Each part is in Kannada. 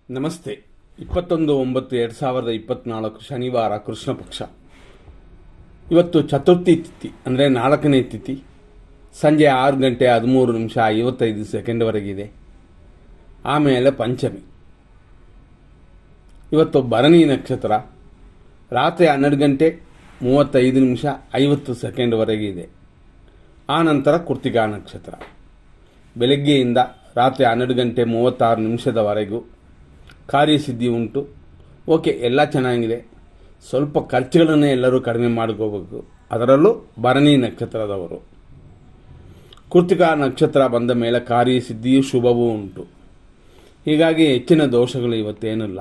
ನಮಸ್ತೆ. 21/9/2024 ಶನಿವಾರ, ಕೃಷ್ಣ ಪಕ್ಷ. ಇವತ್ತು ಚತುರ್ಥಿ ತಿಥಿ, ಅಂದರೆ 4ನೇ ತಿಥಿ. ಸಂಜೆ 6 ಗಂಟೆ 13 ನಿಮಿಷ 55 ಸೆಕೆಂಡ್ವರೆಗಿದೆ. ಆಮೇಲೆ ಪಂಚಮಿ. ಇವತ್ತು ಭರಣಿ ನಕ್ಷತ್ರ ರಾತ್ರಿ 12 ಗಂಟೆ 35 ನಿಮಿಷ 50 ಸೆಕೆಂಡ್ವರೆಗಿದೆ. ಆ ನಂತರ ಕೃತಿಕಾ ನಕ್ಷತ್ರ ಬೆಳಗ್ಗೆಯಿಂದ ರಾತ್ರಿ 12 ಗಂಟೆ 36 ನಿಮಿಷದವರೆಗೂ ಕಾರ್ಯಸಿದ್ಧಿ ಉಂಟು. ಓಕೆ, ಎಲ್ಲ ಚೆನ್ನಾಗಿದೆ. ಸ್ವಲ್ಪ ಖರ್ಚುಗಳನ್ನು ಎಲ್ಲರೂ ಕಡಿಮೆ ಮಾಡ್ಕೋಬೇಕು. ಅದರಲ್ಲೂ ಭರಣಿ ನಕ್ಷತ್ರದವರು. ಕೃತಿಕಾ ನಕ್ಷತ್ರ ಬಂದ ಮೇಲೆ ಕಾರ್ಯಸಿದ್ಧಿಯೂ ಶುಭವೂ ಉಂಟು. ಹೀಗಾಗಿ ಹೆಚ್ಚಿನ ದೋಷಗಳು ಇವತ್ತೇನಿಲ್ಲ.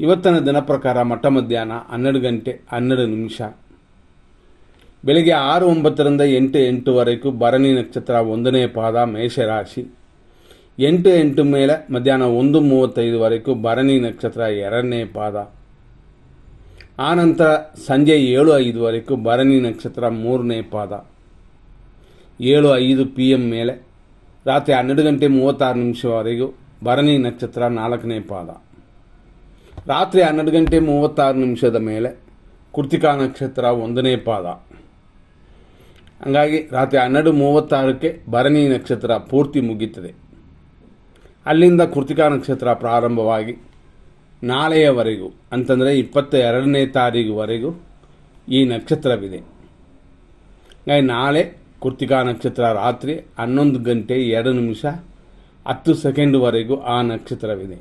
ಇವತ್ತಿನ ದಿನ ಪ್ರಕಾರ ಮಟ್ಟ ಮಧ್ಯಾಹ್ನ 12 ಗಂಟೆ 12 ನಿಮಿಷ, ಬೆಳಗ್ಗೆ 6:09 8:08ವರೆಗೂ ಭರಣಿ ನಕ್ಷತ್ರ 1ನೇ ಪಾದ ಮೇಷರಾಶಿ. 8:08 ಮೇಲೆ ಮಧ್ಯಾಹ್ನ 1:35ವರೆಗೂ ಭರಣಿ ನಕ್ಷತ್ರ 2ನೇ ಪಾದ. ಆನಂತರ ಸಂಜೆ 7:05ವರೆಗೂ ಭರಣಿ ನಕ್ಷತ್ರ 3ನೇ ಪಾದ. 7:05 PM ಮೇಲೆ ರಾತ್ರಿ 12 ಗಂಟೆ 36 ನಿಮಿಷವರೆಗೂ ಭರಣಿ ನಕ್ಷತ್ರ 4ನೇ ಪಾದ. ರಾತ್ರಿ 12 ಗಂಟೆ 36 ನಿಮಿಷದ ಮೇಲೆ ಕೃತಿಕಾ ನಕ್ಷತ್ರ 1ನೇ ಪಾದ. ಹಾಗಾಗಿ ರಾತ್ರಿ 12:36ಕ್ಕೆ ಭರಣಿ ನಕ್ಷತ್ರ ಪೂರ್ತಿ ಮುಗಿಯುತ್ತದೆ. ಅಲ್ಲಿಂದ ಕೃತಿಕಾ ನಕ್ಷತ್ರ ಪ್ರಾರಂಭವಾಗಿ ನಾಳೆಯವರೆಗೂ, ಅಂತಂದರೆ 22ನೇ ತಾರೀಕುವರೆಗೂ ಈ ನಕ್ಷತ್ರವಿದೆ. ನಾಳೆ ಕೃತಿಕಾ ನಕ್ಷತ್ರ ರಾತ್ರಿ 11 ಗಂಟೆ 2 ನಿಮಿಷ 10 ಸೆಕೆಂಡ್ವರೆಗೂ ಆ ನಕ್ಷತ್ರವಿದೆ.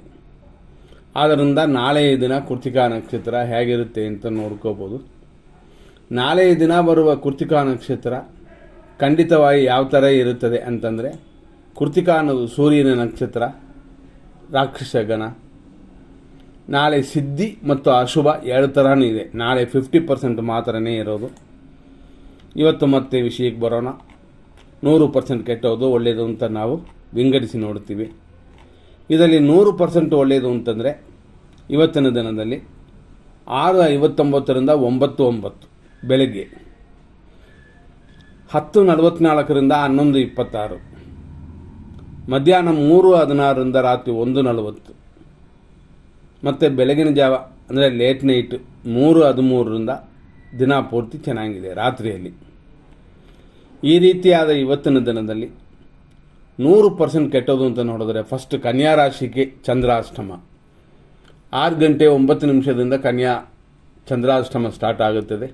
ಆದ್ದರಿಂದ ನಾಳೆಯ ದಿನ ಕೃತಿಕಾ ನಕ್ಷತ್ರ ಹೇಗಿರುತ್ತೆ ಅಂತ ನೋಡ್ಕೋಬೋದು. ನಾಳೆಯ ದಿನ ಬರುವ ಕೃತಿಕಾ ನಕ್ಷತ್ರ ಖಂಡಿತವಾಗಿ ಯಾವ ಥರ ಇರುತ್ತದೆ ಅಂತಂದರೆ, ಕೃತಿಕಾ ಅನ್ನೋದು ಸೂರ್ಯನ ನಕ್ಷತ್ರ, ರಾಕ್ಷಸ ಗಣ. ನಾಳೆ ಸಿದ್ಧಿ ಮತ್ತು ಅಶುಭ ಎರಡು ಥರನೂ ಇದೆ. ನಾಳೆ 50% ಮಾತ್ರನೇ ಇರೋದು. ಇವತ್ತು ಮತ್ತೆ ವಿಷಯಕ್ಕೆ ಬರೋಣ. 100% ಕೆಟ್ಟೋದು ಒಳ್ಳೆಯದು ಅಂತ ನಾವು ವಿಂಗಡಿಸಿ ನೋಡ್ತೀವಿ. ಇದರಲ್ಲಿ 100% ಒಳ್ಳೆಯದು ಅಂತಂದರೆ ಇವತ್ತಿನ ದಿನದಲ್ಲಿ 6:59 9:09 ಬೆಳಗ್ಗೆ, 10:44 11:26, ಮಧ್ಯಾಹ್ನ 3:16 ರಾತ್ರಿ 1:40, ಮತ್ತು ಬೆಳಗಿನ ಜಾವ ಅಂದರೆ ಲೇಟ್ ನೈಟ್ 3:13 ದಿನ ಪೂರ್ತಿ ಚೆನ್ನಾಗಿದೆ ರಾತ್ರಿಯಲ್ಲಿ. ಈ ರೀತಿಯಾದ ಇವತ್ತಿನ ದಿನದಲ್ಲಿ 100% ಕೆಟ್ಟೋದು ಅಂತ ನೋಡಿದ್ರೆ, ಫಸ್ಟ್ ಕನ್ಯಾ ರಾಶಿಗೆ ಚಂದ್ರಾಷ್ಟಮ 6 ಗಂಟೆ 9 ನಿಮಿಷದಿಂದ ಕನ್ಯಾ ಚಂದ್ರಾಷ್ಟಮ ಸ್ಟಾರ್ಟ್ ಆಗುತ್ತದೆ.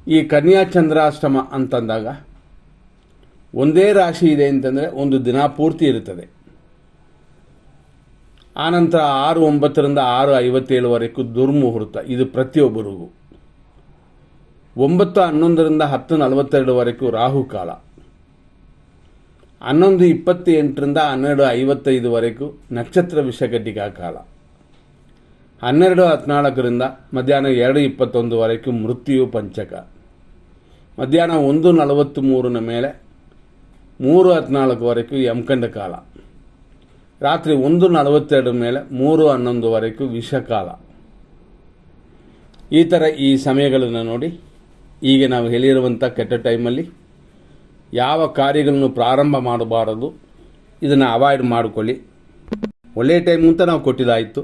ಈ ಕನ್ಯಾ ಚಂದ್ರಾಷ್ಟಮ ಅಂತಂದಾಗ ಒಂದೇ ರಾಶಿ ಇದೆ ಅಂತಂದರೆ ಒಂದು ದಿನ ಪೂರ್ತಿ ಇರುತ್ತದೆ. ಆನಂತರ 6:09 6:57ವರೆಗೂ ದುರ್ಮುಹೂರ್ತ. ಇದು ಪ್ರತಿಯೊಬ್ಬರಿಗೂ. 9:11 10:42ವರೆಗೂ ರಾಹುಕಾಲ. 11:28 12:55ವರೆಗೂ ನಕ್ಷತ್ರ ವಿಷಕಟಿಕಾ ಕಾಲ. 12:14 ಮಧ್ಯಾಹ್ನ 2:21ವರೆಗೂ ಮೃತ್ಯು ಪಂಚಕ. ಮಧ್ಯಾಹ್ನ 1:43 ಮೇಲೆ 3:14ವರೆಗೂ ಯಮಕಂಡ ಕಾಲ. ರಾತ್ರಿ 1:42 ಮೇಲೆ 3:11ವರೆಗೂ ವಿಷಕಾಲ. ಈ ಥರ ಈ ಸಮಯಗಳನ್ನು ನೋಡಿ, ಈಗ ನಾವು ಹೇಳಿರುವಂಥ ಕೆಟ್ಟ ಟೈಮಲ್ಲಿ ಯಾವ ಕಾರ್ಯಗಳನ್ನು ಪ್ರಾರಂಭ ಮಾಡಬಾರದು, ಇದನ್ನು ಅವಾಯ್ಡ್ ಮಾಡಿಕೊಳ್ಳಿ. ಒಳ್ಳೆಯ ಟೈಮು ಅಂತ ನಾವು ಕೊಟ್ಟಿದ್ದಾಯಿತು.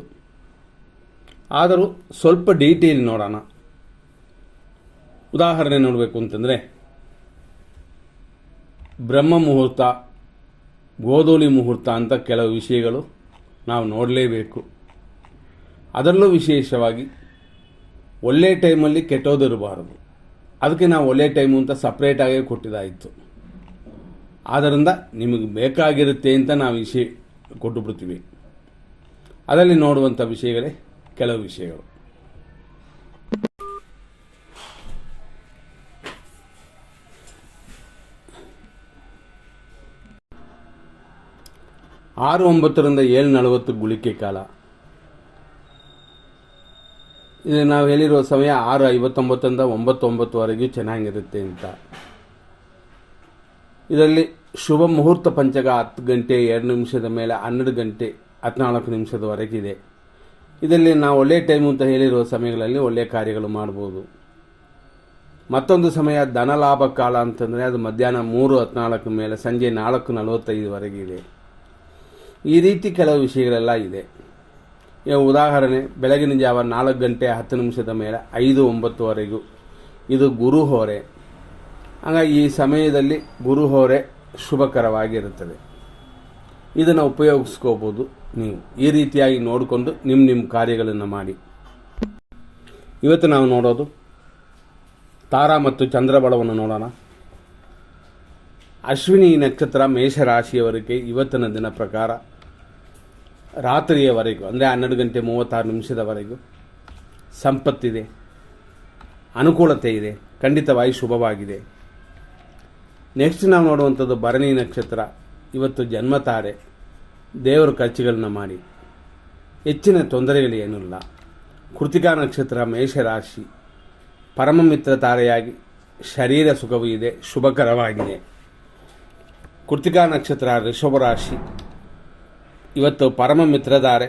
ಆದರೂ ಸ್ವಲ್ಪ ಡೀಟೇಲ್ ನೋಡೋಣ. ಉದಾಹರಣೆ ನೋಡಬೇಕು ಅಂತಂದರೆ, ಬ್ರಹ್ಮ ಮುಹೂರ್ತ, ಗೋಧೂಳಿ ಮುಹೂರ್ತ ಅಂತ ಕೆಲವು ವಿಷಯಗಳು ನಾವು ನೋಡಲೇಬೇಕು. ಅದರಲ್ಲೂ ವಿಶೇಷವಾಗಿ ಒಳ್ಳೆಯ ಟೈಮಲ್ಲಿ ಕೆಟ್ಟೋದಿರಬಾರದು. ಅದಕ್ಕೆ ನಾವು ಒಳ್ಳೆಯ ಟೈಮು ಅಂತ ಸಪ್ರೇಟಾಗೇ ಕೊಟ್ಟಿದ್ದಾಯಿತು. ಆದ್ದರಿಂದ ನಿಮಗೆ ಬೇಕಾಗಿರುತ್ತೆ ಅಂತ ನಾವು ವಿಷಯ ಕೊಟ್ಟುಬಿಡ್ತೀವಿ. ಅದರಲ್ಲಿ ನೋಡುವಂಥ ವಿಷಯಗಳೇ ಕೆಲವು ವಿಷಯಗಳು. 6:09 7:40 ಗುಳಿಕೆ ಕಾಲ. ಇದು ನಾವು ಹೇಳಿರುವ ಸಮಯ 6:59 9:09ವರೆಗೂ ಚೆನ್ನಾಗಿರುತ್ತೆ ಅಂತ. ಇದರಲ್ಲಿ ಶುಭ ಮುಹೂರ್ತ ಪಂಚಕ 10 ಗಂಟೆ 2 ನಿಮಿಷದ ಮೇಲೆ 12 ಗಂಟೆ 14 ನಿಮಿಷದವರೆಗಿದೆ. ಇದರಲ್ಲಿ ನಾವು ಒಳ್ಳೆಯ ಟೈಮು ಅಂತ ಹೇಳಿರುವ ಸಮಯಗಳಲ್ಲಿ ಒಳ್ಳೆಯ ಕಾರ್ಯಗಳು ಮಾಡ್ಬೋದು. ಮತ್ತೊಂದು ಸಮಯ ಧನಲಾಭ ಕಾಲ ಅಂತಂದರೆ ಅದು ಮಧ್ಯಾಹ್ನ 3:14 ಮೇಲೆ ಸಂಜೆ 4:45ವರೆಗಿದೆ. ಈ ರೀತಿ ಕೆಲವು ವಿಷಯಗಳೆಲ್ಲ ಇದೆ. ಉದಾಹರಣೆ, ಬೆಳಗಿನ ಜಾವ 4 ಗಂಟೆ 10 ನಿಮಿಷದ ಮೇಲೆ 5-9ವರೆಗೂ ಇದು ಗುರುಹೋರೆ. ಹಾಗಾಗಿ ಈ ಸಮಯದಲ್ಲಿ ಗುರುಹೋರೆ ಶುಭಕರವಾಗಿರುತ್ತದೆ. ಇದನ್ನು ಉಪಯೋಗಿಸ್ಕೋಬೋದು. ನೀವು ಈ ರೀತಿಯಾಗಿ ನೋಡಿಕೊಂಡು ನಿಮ್ಮ ಕಾರ್ಯಗಳನ್ನು ಮಾಡಿ. ಇವತ್ತು ನಾವು ನೋಡೋದು ತಾರಾ ಮತ್ತು ಚಂದ್ರಬಲವನ್ನು ನೋಡೋಣ. ಅಶ್ವಿನಿ ನಕ್ಷತ್ರ ಮೇಷರಾಶಿಯವರಿಗೆ ಇವತ್ತಿನ ದಿನ ಪ್ರಕಾರ ರಾತ್ರಿಯವರೆಗೂ ಅಂದರೆ 12 ಗಂಟೆ 36 ನಿಮಿಷದವರೆಗೂ ಸಂಪತ್ತಿದೆ, ಅನುಕೂಲತೆ ಇದೆ, ಖಂಡಿತವಾಗಿ ಶುಭವಾಗಿದೆ. ನೆಕ್ಸ್ಟ್ ನಾವು ನೋಡುವಂಥದ್ದು ಭರಣಿ ನಕ್ಷತ್ರ. ಇವತ್ತು ಜನ್ಮತಾರೆ, ದೇವರ ಖರ್ಚುಗಳನ್ನ ಮಾಡಿ, ಹೆಚ್ಚಿನ ತೊಂದರೆಗಳೇನಿಲ್ಲ. ಕೃತಿಕಾ ನಕ್ಷತ್ರ ಮೇಷರಾಶಿ, ಪರಮ ಮಿತ್ರ ತಾರೆಯಾಗಿ ಶರೀರ ಸುಖವೂ ಇದೆ, ಶುಭಕರವಾಗಿದೆ. ಕೃತಿಕಾ ನಕ್ಷತ್ರ ಋಷಭರಾಶಿ, ಇವತ್ತು ಪರಮ ಮಿತ್ರಧಾರೆ,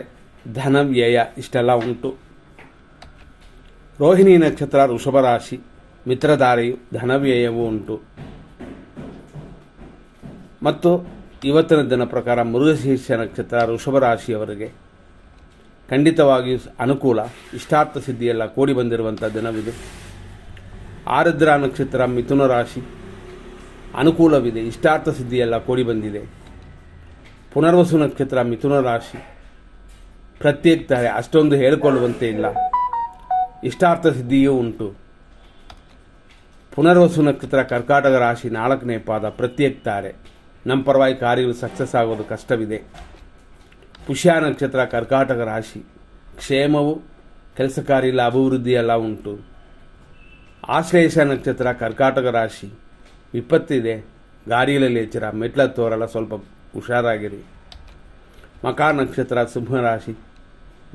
ಧನ ವ್ಯಯ ಇಷ್ಟೆಲ್ಲ ಉಂಟು. ರೋಹಿಣಿ ನಕ್ಷತ್ರ ವೃಷಭರಾಶಿ, ಮಿತ್ರಧಾರೆಯು ಧನವ್ಯಯವೂ ಉಂಟು. ಮತ್ತು ಇವತ್ತಿನ ದಿನ ಪ್ರಕಾರ ಮೃಗಶೀರ್ಷ ನಕ್ಷತ್ರ ವೃಷಭರಾಶಿಯವರಿಗೆ ಖಂಡಿತವಾಗಿಯೂ ಅನುಕೂಲ, ಇಷ್ಟಾರ್ಥ ಸಿದ್ಧಿಯೆಲ್ಲ ಕೂಡಿ ಬಂದಿರುವಂಥ ದಿನವಿದೆ. ಆರುದ್ರ ನಕ್ಷತ್ರ ಮಿಥುನ ರಾಶಿ, ಅನುಕೂಲವಿದೆ, ಇಷ್ಟಾರ್ಥ ಸಿದ್ಧಿಯೆಲ್ಲ ಕೂಡಿ ಬಂದಿದೆ. ಪುನರ್ವಸು ನಕ್ಷತ್ರ ಮಿಥುನ ರಾಶಿ, ಪ್ರತ್ಯೇಕತಾರೆ, ಅಷ್ಟೊಂದು ಹೇಳಿಕೊಳ್ಳುವಂತೆ ಇಲ್ಲ, ಇಷ್ಟಾರ್ಥ ಸಿದ್ಧಿಯೂ ಉಂಟು. ಪುನರ್ವಸು ನಕ್ಷತ್ರ ಕರ್ಕಾಟಕ ರಾಶಿ, 4ನೇ ಪಾದ, ಪ್ರತ್ಯೇಕತಾರೆ, ನಮ್ಮ ಪರವಾಗಿ ಕಾರ್ಯಗಳು ಸಕ್ಸಸ್ ಆಗೋದು ಕಷ್ಟವಿದೆ. ಪುಷ್ಯ ನಕ್ಷತ್ರ ಕರ್ಕಾಟಕ ರಾಶಿ, ಕ್ಷೇಮವು, ಕೆಲಸ ಕಾರ್ಯ ಅಭಿವೃದ್ಧಿಯೆಲ್ಲ ಉಂಟು. ಆಶ್ಲೇಷ ನಕ್ಷತ್ರ ಕರ್ಕಾಟಕ ರಾಶಿ, ವಿಪತ್ತಿದೆ, ಗಾಡಿಗಳಲ್ಲಿ ಎಚ್ಚರ, ಮೆಟ್ಲ ತೋರಲ್ಲ, ಸ್ವಲ್ಪ ಹುಷಾರಾಗಿರಿ. ಮಕಾ ನಕ್ಷತ್ರ ಸಿಂಹರಾಶಿ,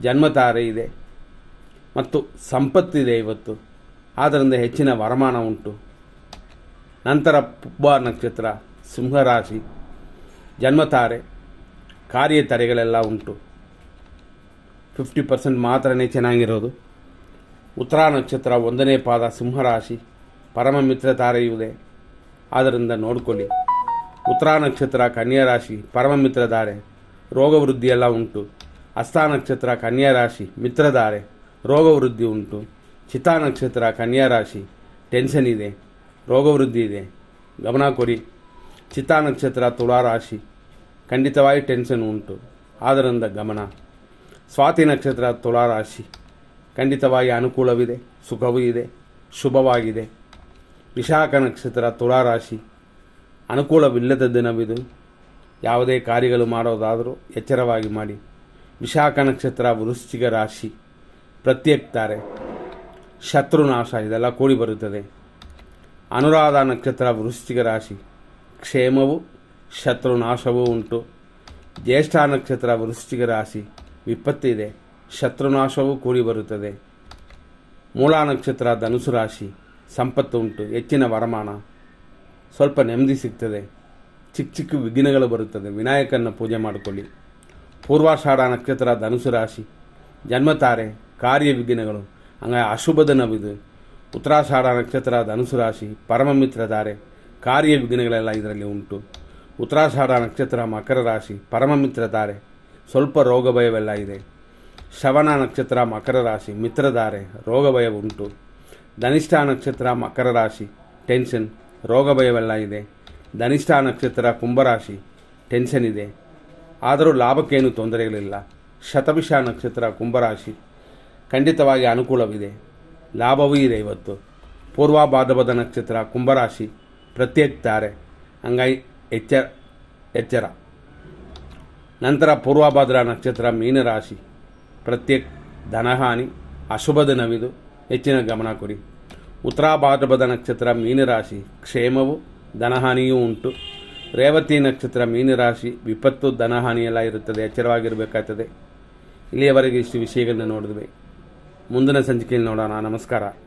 ಜನ್ಮತಾರೆ ಇದೆ ಮತ್ತು ಸಂಪತ್ತಿದೆ ಇವತ್ತು, ಆದ್ದರಿಂದ ಹೆಚ್ಚಿನ ವರಮಾನ ಉಂಟು. ನಂತರ ಪುಬ್ಬ ನಕ್ಷತ್ರ ಸಿಂಹರಾಶಿ, ಜನ್ಮತಾರೆ, ಕಾರ್ಯತರೆಗಳೆಲ್ಲ ಉಂಟು, 50% ಮಾತ್ರನೇ ಚೆನ್ನಾಗಿರೋದು. ಉತ್ತರ ನಕ್ಷತ್ರ 1ನೇ ಪಾದ ಸಿಂಹರಾಶಿ, ಪರಮ ಮಿತ್ರ ತಾರೆಯುವುದೇ, ಆದ್ದರಿಂದ ನೋಡಿಕೊಳ್ಳಿ. ಉತ್ತರ ನಕ್ಷತ್ರ ಕನ್ಯಾ ರಾಶಿ, ಪರಮ ಮಿತ್ರಧಾರೆ, ರೋಗವೃದ್ಧಿಯೆಲ್ಲ ಉಂಟು. ಹಸ್ತ ನಕ್ಷತ್ರ ಕನ್ಯಾ ರಾಶಿ, ಮಿತ್ರಧಾರೆ, ರೋಗವೃದ್ಧಿ ಉಂಟು. ಚಿತ್ತಾ ನಕ್ಷತ್ರ ಕನ್ಯಾ ರಾಶಿ, ಟೆನ್ಷನ್ ಇದೆ, ರೋಗವೃದ್ಧಿ ಇದೆ, ಗಮನ ಕೊಡಿ. ಚಿತ್ತಾ ನಕ್ಷತ್ರ ತುಲಾರಾಶಿ, ಖಂಡಿತವಾಗಿ ಟೆನ್ಷನ್ ಉಂಟು, ಆದ್ದರಿಂದ ಗಮನ. ಸ್ವಾತಿ ನಕ್ಷತ್ರ ತುಲಾರಾಶಿ, ಖಂಡಿತವಾಗಿ ಅನುಕೂಲವಿದೆ, ಸುಖವೂ ಇದೆ, ಶುಭವಾಗಿದೆ. ವಿಶಾಖ ನಕ್ಷತ್ರ ತುಲಾರಾಶಿ, ಅನುಕೂಲವಿಲ್ಲದ ದಿನವಿದು, ಯಾವುದೇ ಕಾರ್ಯಗಳು ಮಾಡೋದಾದರೂ ಎಚ್ಚರವಾಗಿ ಮಾಡಿ. ವಿಶಾಖ ನಕ್ಷತ್ರ ವೃಶ್ಚಿಕ ರಾಶಿ, ಪ್ರತ್ಯೇಕತಾರೆ, ಶತ್ರುನಾಶ ಇದೆಲ್ಲ ಕೂಡಿ ಬರುತ್ತದೆ. ಅನುರಾಧ ನಕ್ಷತ್ರ ವೃಶ್ಚಿಕ ರಾಶಿ, ಕ್ಷೇಮವು, ಶತ್ರುನಾಶವೂ ಉಂಟು. ಜ್ಯೇಷ್ಠ ನಕ್ಷತ್ರ ವೃಶ್ಚಿಕ ರಾಶಿ, ವಿಪತ್ತಿದೆ, ಶತ್ರುನಾಶವೂ ಕೂಡಿ ಬರುತ್ತದೆ. ಮೂಲ ನಕ್ಷತ್ರ ಧನುಸು ರಾಶಿ, ಸಂಪತ್ತು ಉಂಟು, ಹೆಚ್ಚಿನ ವರಮಾನ, ಸ್ವಲ್ಪ ನೆಮ್ಮದಿ ಸಿಗ್ತದೆ, ಚಿಕ್ಕ ಚಿಕ್ಕ ವಿಘ್ನಗಳು ಬರುತ್ತದೆ, ವಿನಾಯಕನ ಪೂಜೆ ಮಾಡಿಕೊಳ್ಳಿ. ಪೂರ್ವಾಷಾಢ ನಕ್ಷತ್ರ ಧನುಸು ರಾಶಿ, ಜನ್ಮತಾರೆ, ಕಾರ್ಯ ವಿಘ್ನಗಳು, ಹಂಗಾಗಿ ಅಶುಭ ದಿನವಿದು. ಉತ್ತರಾಷಾಢ ನಕ್ಷತ್ರ ಧನುಸು ರಾಶಿ, ಪರಮ ಮಿತ್ರಧಾರೆ, ಕಾರ್ಯ ವಿಘ್ನಗಳೆಲ್ಲ ಇದರಲ್ಲಿ ಉಂಟು. ಉತ್ತರಾಷಾಢ ನಕ್ಷತ್ರ ಮಕರ ರಾಶಿ, ಪರಮ ಮಿತ್ರಧಾರೆ, ಸ್ವಲ್ಪ ರೋಗ ಭಯವೆಲ್ಲ ಇದೆ. ಶ್ರವಣ ನಕ್ಷತ್ರ ಮಕರ ರಾಶಿ, ಮಿತ್ರಧಾರೆ, ರೋಗ ಭಯ ಉಂಟು. ಧನಿಷ್ಠ ನಕ್ಷತ್ರ ಮಕರ ರಾಶಿ, ಟೆನ್ಷನ್, ರೋಗ ಭಯವೆಲ್ಲ ಇದೆ. ಧನಿಷ್ಠ ನಕ್ಷತ್ರ ಕುಂಭರಾಶಿ, ಟೆನ್ಷನ್ ಇದೆ, ಆದರೂ ಲಾಭಕ್ಕೇನು ತೊಂದರೆಗಳಿಲ್ಲ. ಶತಭಿಷ ನಕ್ಷತ್ರ ಕುಂಭರಾಶಿ, ಖಂಡಿತವಾಗಿ ಅನುಕೂಲವಿದೆ, ಲಾಭವೂ ಇದೆ ಇವತ್ತು. ಪೂರ್ವಭಾದ್ರಪದ ನಕ್ಷತ್ರ ಕುಂಭರಾಶಿ, ಪ್ರತ್ಯೇಕತಾರೆ, ಹಂಗಾಗಿ ಎಚ್ಚರ. ನಂತರ ಪೂರ್ವಭಾದ್ರ ನಕ್ಷತ್ರ ಮೀನರಾಶಿ, ಪ್ರತ್ಯೇಕ, ಧನಹಾನಿ, ಅಶುಭ ದಿನವಿದು, ಹೆಚ್ಚಿನ ಗಮನ ಕೊಡಿ. ಉತ್ತರಾಭಾದ್ರಪದ ನಕ್ಷತ್ರ ಮೀನರಾಶಿ, ಕ್ಷೇಮವು, ಧನಹಾನಿಯೂ ಉಂಟು. ರೇವತಿ ನಕ್ಷತ್ರ ಮೀನರಾಶಿ, ವಿಪತ್ತು, ಧನಹಾನಿಯೆಲ್ಲ ಇರುತ್ತದೆ, ಎಚ್ಚರವಾಗಿರಬೇಕಾಗ್ತದೆ. ಇಲ್ಲಿಯವರೆಗೆ ಇಷ್ಟು ವಿಷಯಗಳನ್ನ ನೋಡಿದ್ವಿ. ಮುಂದಿನ ಸಂಚಿಕೆಯಲ್ಲಿ ನೋಡೋಣ. ನಮಸ್ಕಾರ.